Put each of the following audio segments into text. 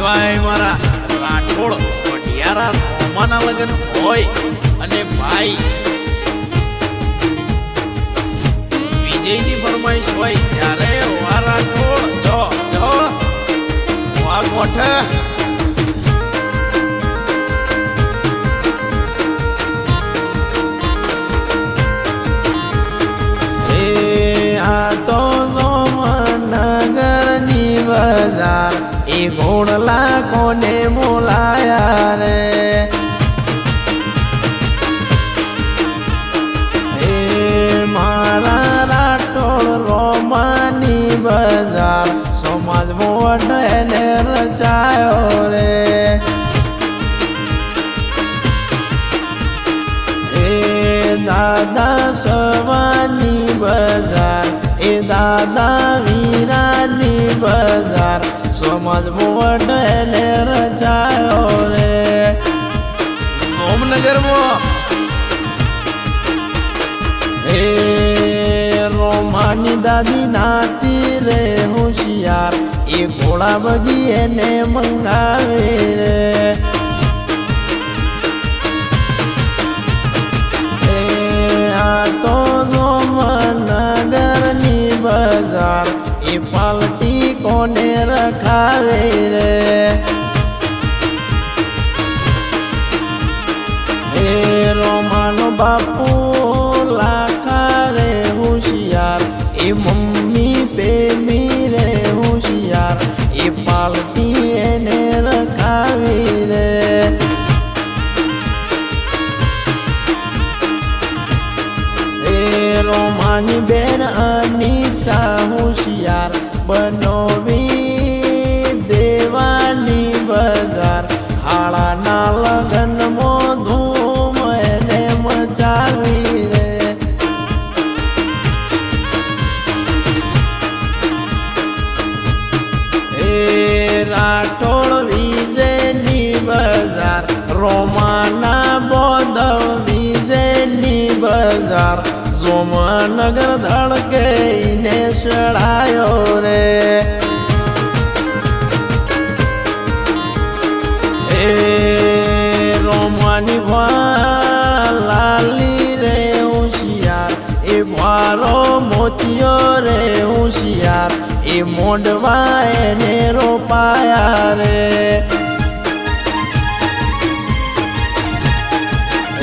સિવાય મારા રાઠોડ વઢિયારા રોમાના લગ્ન હોય અને ભાઈ વિજયની ફરમાઈશ હોય ત્યારે વા રાઠોડ જો જો વા ગોઠ બજાર એ ઘોડલા કોને બોલાયા રે એ મારા રાઠોડ રોમાની બજાર સમાજ મોટ એને રચાયો રે એ દાદા સવાની બજાર એ દાદા વીરાની બજાર સમાજ મોટ એને રચાયો રે સોમનગરમાં એ રોમાની દાદી નાચી રે હોશિયાર એ ઘોડા બગી એને મંગાવે રે એ આ તો સોમનગરની બજાર એ પાલટી કોને રખાવે રે એ રોમાનો બાપુ લાખા રે હોશિયાર એ મમ્મી પ્રેમી રે હોશિયાર એ પાલટી એને રખાવી રે એ રોમાની બેન અનિતા હોશિયાર બનોવી દેવાની બજાર હાળાના લગ્નમાં ધૂમ એને મચાવી રે એ રાઠોડ વિજયની બજાર રોમાના બોધવ વિજયની બજાર સોમનગર ધડકે ને ચડાયો રે એ રોમાની લાલી રે હોશિયાર એ ભારો મોતિયો રે હોશિયાર એ મોઢવા એને રોપાયા રે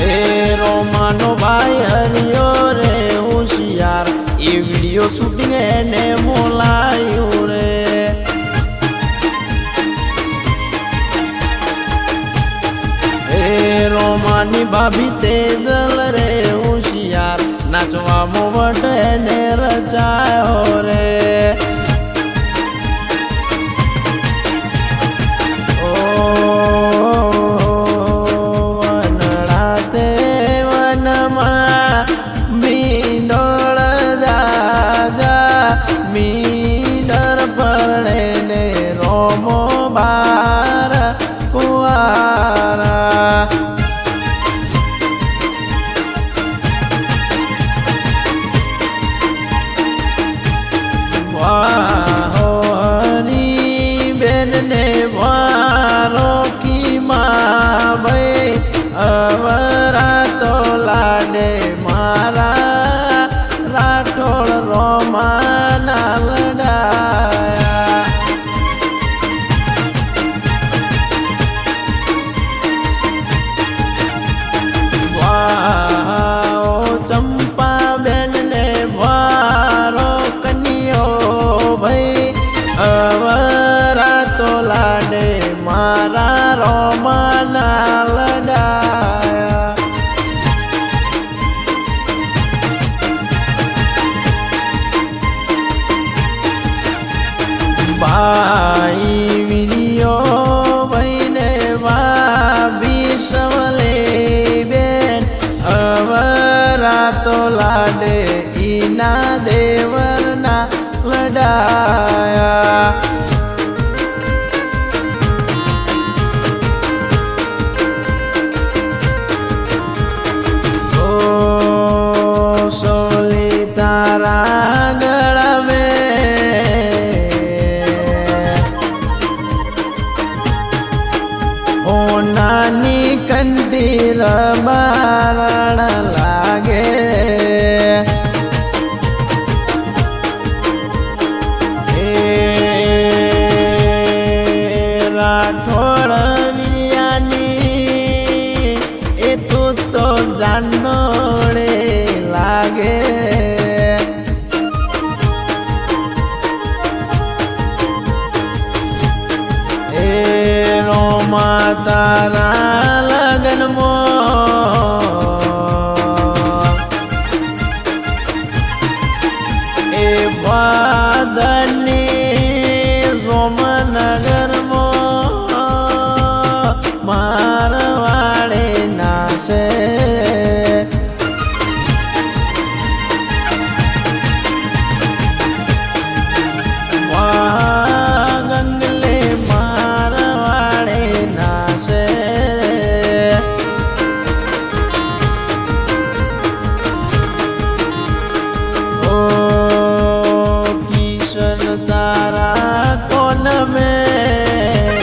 એ રોમાનો ભાઈ હરિયો રે હોશિયાર એ વિડીયો શૂટિંગ એને બોલાયું રે એ રોમાની ભાભી તેજલ રે હોશિયાર નાચવા મોવટ એને રચાયો રે મીદર પરણે ને રોમો બાર કુવારા વાહો હરી બેન ને વારો કી માં ભાઈ અવરા તો લાડે મારા રાઠોડ રોમાના લડાયા વાઓ ચંપા બેન ને વારો કન્યો ભાઈ અવરા તો લાડે મારા રોમાના લડાયા ભાઈ વિલિયો ભાઈને ભાભી સવલે બેન અવરા તો લાડે ઈના દેવરના લડાયા સોલી તારા ગળા જાનોડે લાગે એ રોમા તારા લગનમાં એ વાદની સોમનગરમાં મારવાડે નાશે ગંગલે મારવાડે નાશે ઓ કિશન તારા કોન મેં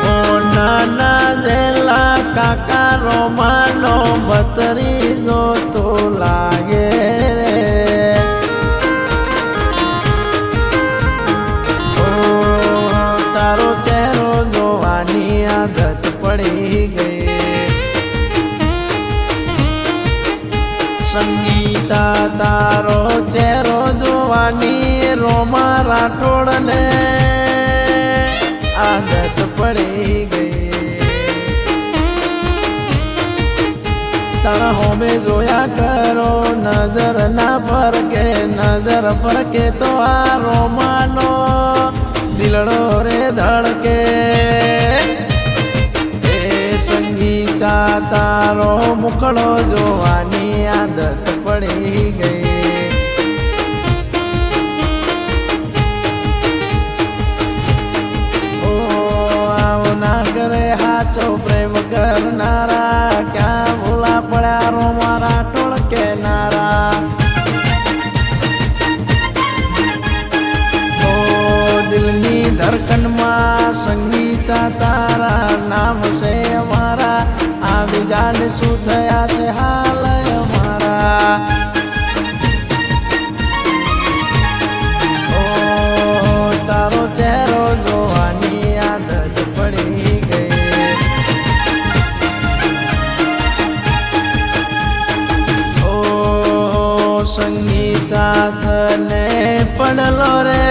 ઓ નાના જેલા કાકા રોમાનો બતરી જો તો લાગે તારો ચહેરો જોવાની આદત પડી ગઈ સંગીતા તારો ચહેરો જોવાની રોમા રાઠોડને આદત પડી ગઈ તારા હોમે જોયા કરો નજર ના ફરકે તો આ રોમાનો દિલડો રે ધડકે એ સંગીતા તારો મુખડો જોવાની આદત પડી ગઈ ઓ આવના કરે હાચો પ્રેમ કરનારા ક્યાં ભૂલા પડ્યા રોમા રાઠોડ કેનારા દિલની ધડકનમાં સંગીતા તારા નામ છે અમારા આવી જાણ શું થયા છે હાલ અમારા ઓ તારો ચહેરો જોવાની આદત પડી ગઈ ઓ સંગીતા તને પડલો રે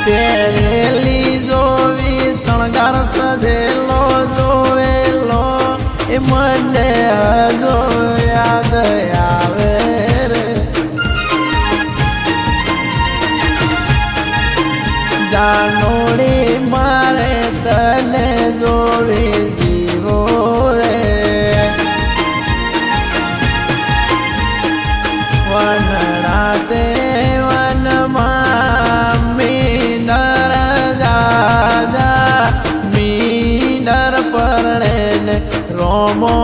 પહેરેલી જોવી શણગાર સજેલો જોવેલો એ મને હજો યાદ આવે રે જાનોડી મારે તને જોવી જીવો રે વનડા તે વનમાં મીનર જાજા મીનર પરણે રોમો